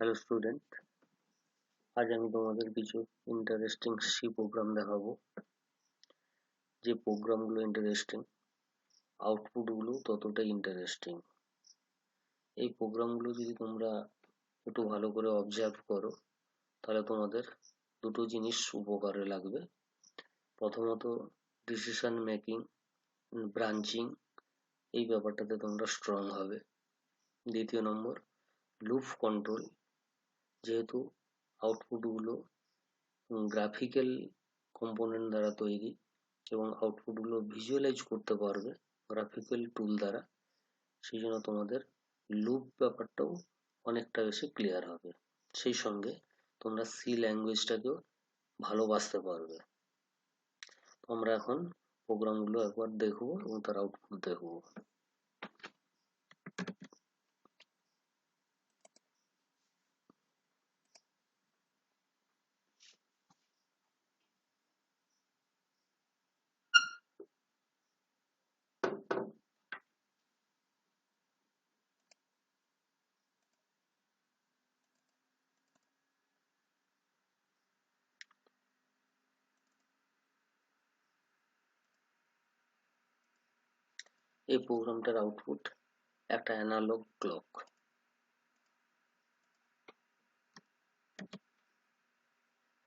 Hello student, আজ আমি তোমাদের কিছু ইন্টারেস্টিং সি প্রোগ্রাম দেখাবো। যে প্রোগ্রামগুলো ইন্টারেস্টিং, আউটপুটগুলো ততটাই ইন্টারেস্টিং। এই প্রোগ্রামগুলো যদি তোমরা একটু ভালো করে অবজার্ভ করো, তাহলে তোমাদের দুটো জিনিস উপকারে লাগবে। প্রথমত, ডিসিশন মেকিং, ব্রাঞ্চিং, এই ব্যাপারটাতে তোমরা স্ট্রং হবে। দ্বিতীয় নম্বর, লুপ কন্ট্রোল। যেহেতু আউটপুটগুলো গ্রাফিক্যাল কম্পোনেন্ট দ্বারা তৈরি এবং আউটপুটগুলো ভিজুয়ালাইজ করতে পারবে গ্রাফিক্যাল টুল দ্বারা, সেই জন্য তোমাদের লুপ ব্যাপারটাও অনেকটা বেশি ক্লিয়ার হবে। সেই সঙ্গে তোমরা সি ল্যাঙ্গুয়েজটাকেও ভালোবাসতে পারবে। আমরা এখন প্রোগ্রামগুলো একবার দেখবো এবং তার আউটপুট দেখবো। এই প্রোগ্রামটার আউটপুট একটা অ্যানালগ ক্লক।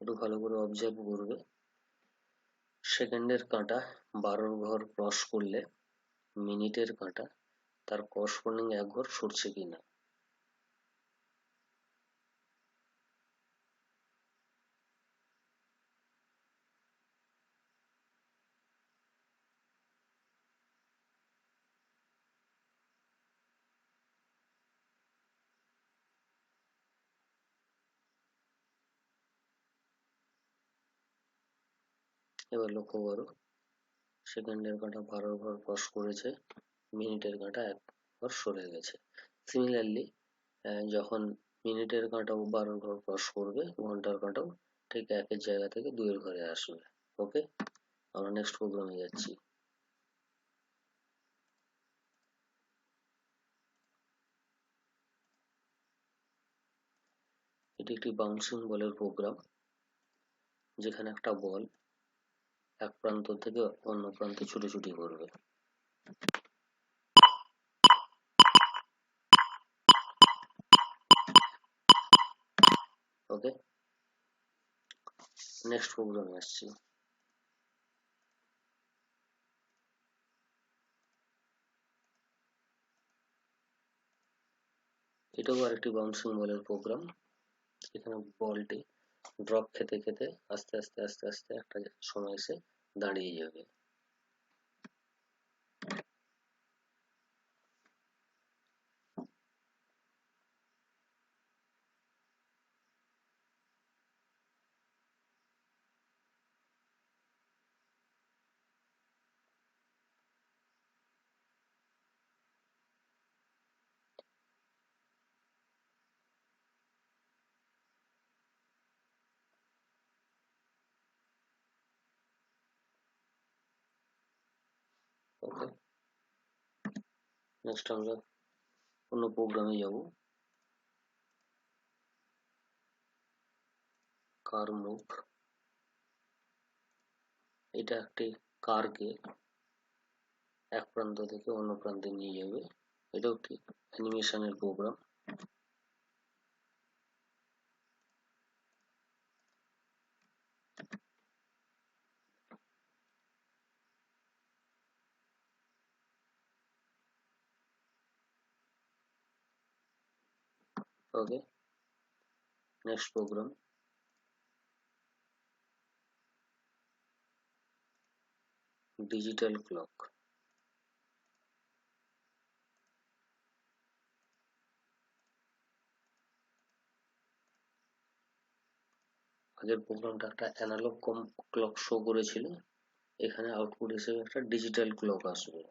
একটু ভালো করে অবজার্ভ করবে। সেকেন্ডের কাঁটা 12 ঘর ক্রস করলে মিনিটের কাঁটা তার করসপন্ডিং 1 ঘর সরছে কিনা। এবার লক্ষ্য করো, সেকেন্ডের কাঁটা 12 ঘর ক্রস করেছে, মিনিটের কাঁটা 1 ঘর সরে গেছে। সিমিলারলি যখন মিনিটের কাঁটাও 12 ঘর ক্রস করবে, ঘন্টার কাঁটাও ঠিক একের জায়গা থেকে 2 ঘরে আসবে। ওকে, আমরা নেক্সট প্রোগ্রামে যাচ্ছি। এটি একটি বাউন্সিং বলের প্রোগ্রাম, যেখানে একটা বল এক প্রান্ত থেকে অন্য প্রান্তে ছুটোছুটি করবে। ওকে, নেক্সট প্রোগ্রামে আসছি। এটাও আরেকটি বাউন্সিং বলের প্রোগ্রাম, এখানে বলটি ড্রপ খেতে খেতে আস্তে আস্তে আস্তে আস্তে একটা সময় এসে দাঁড়িয়ে যাবে। ওকে, নেক্সট আমরা অন্য প্রোগ্রামে যাব। কার মুভ, এটা একটি কারকে এক প্রান্ত থেকে অন্য প্রান্তে নিয়ে যাবে। এটাও একটি অ্যানিমেশনের প্রোগ্রাম। ওকে, নেক্সট প্রোগ্রাম। Digital clock. আগের প্রোগ্রামটা একটা অ্যানালগ ক্লক শো করেছিল, এখানে আউটপুট হিসেবে একটা ডিজিটাল ক্লক আসবে।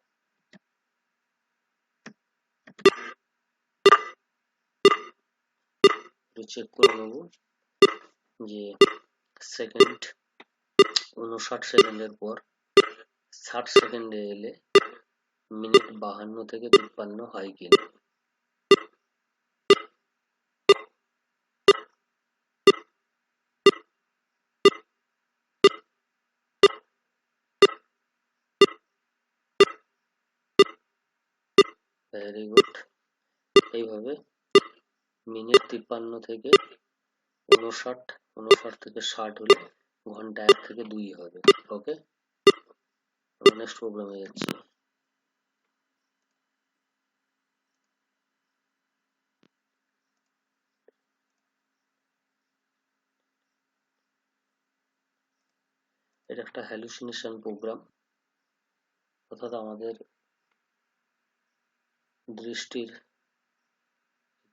চেক করে নেব যে সেকেন্ড 59 সেকেন্ডের পর 60 সেকেন্ডে এলে মিনিট 52 থেকে 53 হয় কিনা। Very good. এইভাবে মিনিট 53 থেকে 59, 59 থেকে 60 হলে ঘন্টা 1 থেকে 2 হবে। ওকে, নেক্সট প্রোগ্রামে যাচ্ছি। এটা একটা হ্যালুসিনেশন প্রোগ্রাম, অর্থাৎ আমাদের দৃষ্টির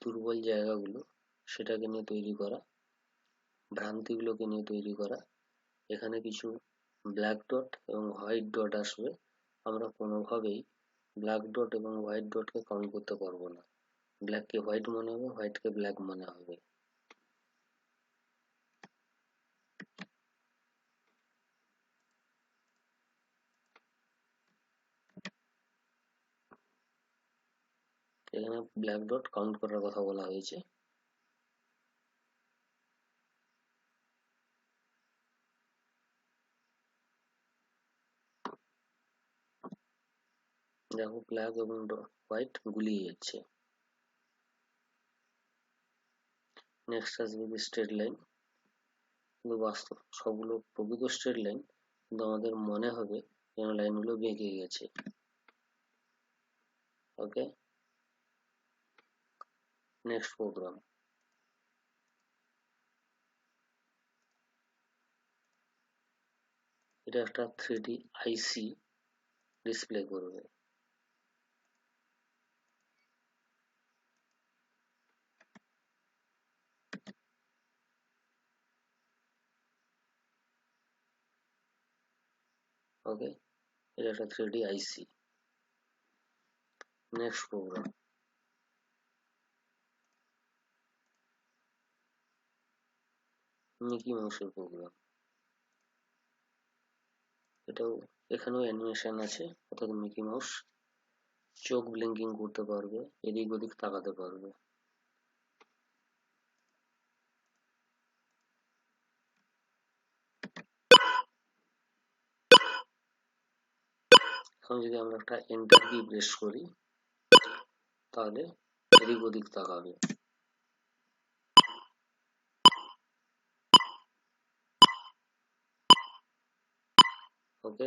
দুর্বল জায়গাগুলো সেটাকে নিয়ে তৈরি করা, ভ্রান্তিগুলোকে নিয়ে তৈরি করা। এখানে কিছু ব্ল্যাক ডট এবং হোয়াইট ডট আসবে। আমরা কোনোভাবেই ব্ল্যাক ডট এবং হোয়াইট ডটকে কাউন্ট করতে পারবো না। ব্ল্যাককে হোয়াইট মনে হবে, হোয়াইটকে ব্ল্যাক মনে হবে। এখানে ব্ল্যাক ডট কাউন্ট করার কথা বলা হয়েছে। দেখো ব্ল্যাক এবং হোয়াইট গুলিয়ে যাচ্ছে। নেক্সট আসবে স্ট্রেট লাইন। কিন্তু বাস্তব সবগুলো প্রকৃত স্ট্রেট লাইন, কিন্তু আমাদের মনে হবে যেন লাইনগুলো বেঁকে গেছে। ওকে, নেক্সট প্রোগ্রাম। এটা একটা 3D আইসি ডিসপ্লে করবে। ওকে, এটা একটা 3D I see. Next program. Mickey মাউসের প্রোগ্রাম। এটাও, এখানেও অ্যানিমেশন আছে, অর্থাৎ মিকি মাউস চোখ ব্লিঙ্কিং করতে পারবে, এদিক ওদিক তাকাতে পারবে। এখন যদি আমরা একটা এন্টার কি প্রেস করি তাহলে এদিক ওদিক তাকাবে। ওকে,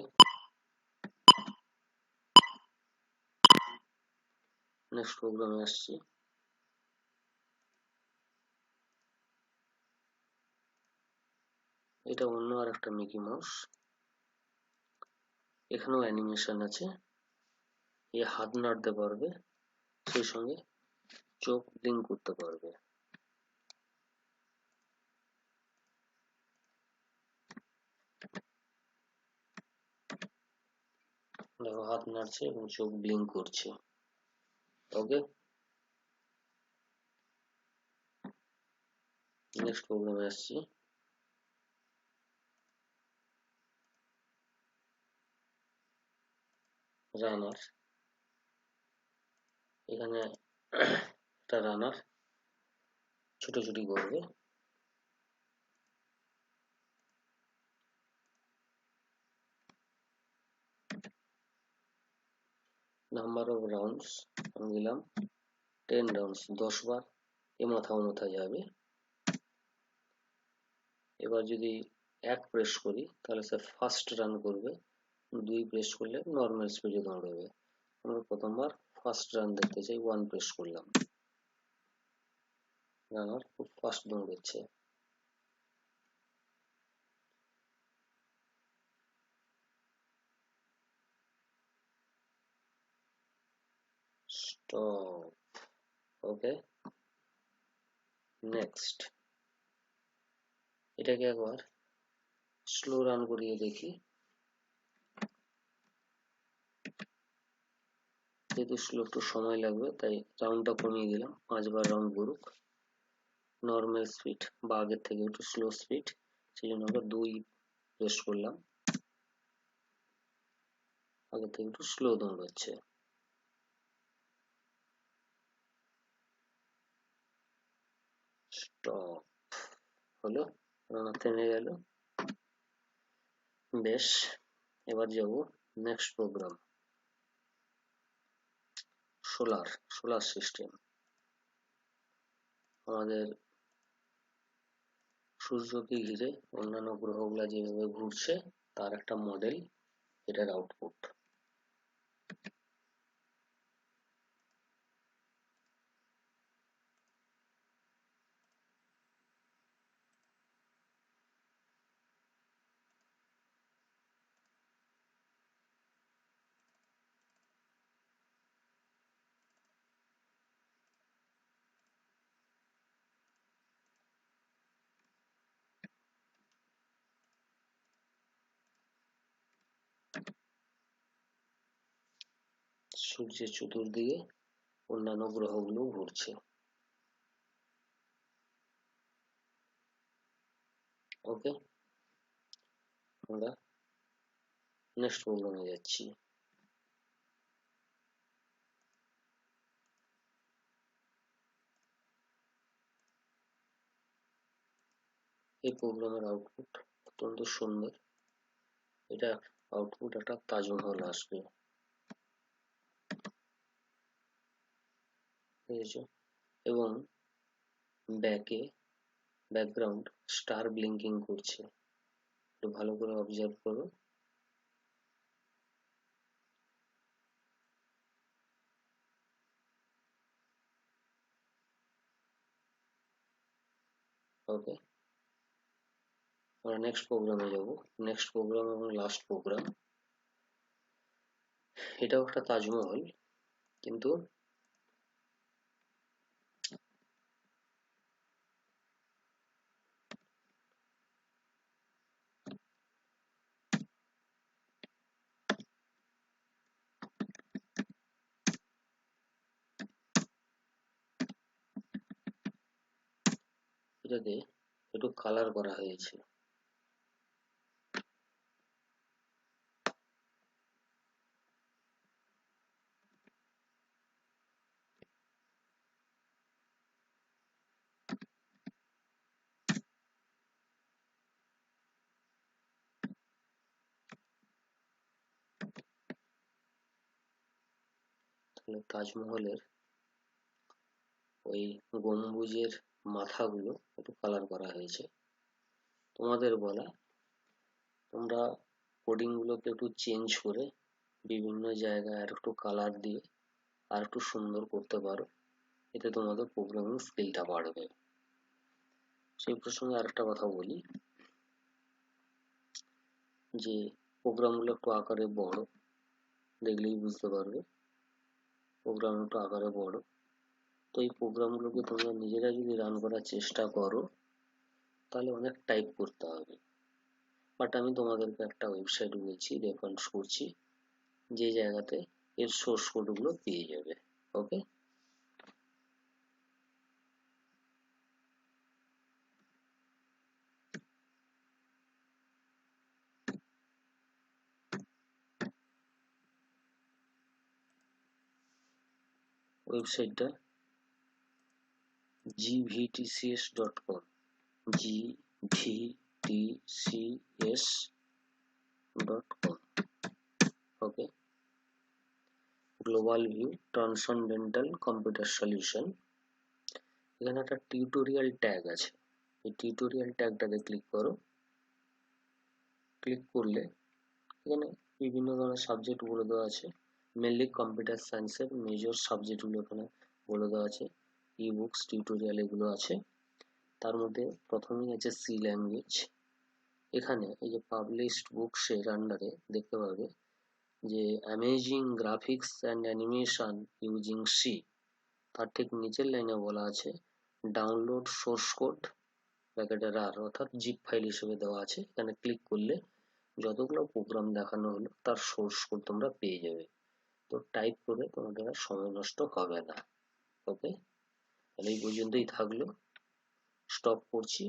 নেক্সট প্রোগ্রামে আসছি। এটা অন্য আর একটা মিকি মাউস। এখানেও অ্যানিমেশন আছে, এ হাত নাড়তে পারবে, সেই সঙ্গে চোখ ব্লিঙ্ক করতে পারবে। দেখো হাত নাড়ছে এবং চোখ ব্লিঙ্ক করছে। ওকে, নেক্সট প্রোগ্রামে আসছি। রানার। এখানে একটা রানার ছুটোছুটি করবে। নাম্বার অফ রাউন্ডস আমি দিলাম 10 রাউন্ডস, 10 বার এ মাথা ও মাথা যাবে। এবার যদি 1 প্রেস করি তাহলে সে ফার্স্ট রান করবে, 2 প্রেস করলে নর্মাল স্পিডে দৌড়াবে। আমরা প্রথমবার ফার্স্ট রান দেখতে চাই, 1 প্রেস করলাম, রানার খুব ফাস্ট দৌড়াচ্ছে। স্টপ। ওকে, নেক্সট। এটাকে একবার স্লো রান করিয়ে দেখি। যেহেতু স্লো একটু সময় লাগবে তাই রাউন্ডটা কমিয়ে দিলাম, 5 বার রাউন্ড করুক। নর্মাল স্পিড বা আগের থেকে একটু স্লো স্পিড, সেই জন্য আমরা 2 প্রেস করলাম, আগের থেকে একটু স্লো দৌড়াচ্ছে। স্টপ হলো, রানার থেমে গেল। বেশ, এবার যাব নেক্সট প্রোগ্রাম। সোলার সিস্টেম, আমাদের সূর্যকে ঘিরে অন্যান্য গ্রহগুলা যেভাবে ঘুরছে তার একটা মডেল, এটার আউটপুট। সূর্যের চতুর্দিকে অন্যান্য গ্রহগুলো ঘুরছে। ওকে, আমরা নেক্সট প্রোগ্রামে যাচ্ছি। এই প্রোগ্রামের আউটপুট অত্যন্ত সুন্দর। এটা আউটপুট একটা তাজমহল আসবে, বুঝেছো? এবং ব্যাকগ্রাউন্ড স্টার ব্লিঙ্কিং করছে, একটু ভালো করে অবজার্ভ করো। ওকে, আমরা নেক্সট প্রোগ্রামে যাব। নেক্সট প্রোগ্রাম এবং লাস্ট প্রোগ্রাম, এটাও একটা তাজমহল, কিন্তু এটাতে একটু কালার করা হয়েছে। তাহলে তাজমহলের ওই গম্বুজের মাথাগুলো একটু কালার করা হয়েছে। তোমাদের বলা, তোমরা কোডিং গুলোকে একটু চেঞ্জ করে বিভিন্ন জায়গায় আর একটু কালার দিয়ে আর একটু সুন্দর করতে পারো, এতে তোমাদের প্রোগ্রামিং স্কিলটা বাড়বে। সেই প্রসঙ্গে আরেকটা কথা বলি, যে প্রোগ্রামগুলো একটু আকারে বড়, দেখলেই বুঝতে পারবে প্রোগ্রাম একটু আকারে বড়। তো এই প্রোগ্রামগুলোকে তোমরা নিজেরা যদি রান করার চেষ্টা করো তাহলে অনেক টাইপ করতে হবে। বাট আমি তোমাদেরকে একটা ওয়েবসাইট বলছি, রেফারেন্স করছি, যে জায়গাতে এর সোর্স কোডগুলো পেয়ে যাবে। ওকে, ওয়েবসাইটটা gvtcs.com, gvtcs.com। Okay, global view transcendental computer solution. এখানে একটা টিউটোরিয়াল ট্যাগ আছে, এই টিউটোরিয়াল ট্যাগটাতে ক্লিক করো। ক্লিক করলে এখানে বিভিন্ন ধরনের সাবজেক্ট বলে দেওয়া আছে, মেনলি কম্পিউটার সায়েন্সের মেজর সাবজেক্টগুলো এখানে বলে দেওয়া আছে, ই বুকস টিউটোরিয়াল এগুলো আছে। তার মধ্যে প্রথমেই আছে সি ল্যাঙ্গুয়েজ। এখানে এই যে পাবলিশড বুকস এর আন্ডারে দেখতে পাবে যে amazing graphics and animation using C, তার ঠিক নিচের লাইনে বলা আছে ডাউনলোড সোর্স কোড ব্র্যাকেটের আর, অর্থাৎ জিপ ফাইল হিসেবে দেওয়া আছে। এখানে ক্লিক করলে যতগুলো প্রোগ্রাম দেখানো হলো তার সোর্স কোড তোমরা পেয়ে যাবে। তো টাইপ করে তোমাদের আর সময় নষ্ট হবে না। ওকে, তাহলে এই পর্যন্তই থাকলো, স্টপ করছি।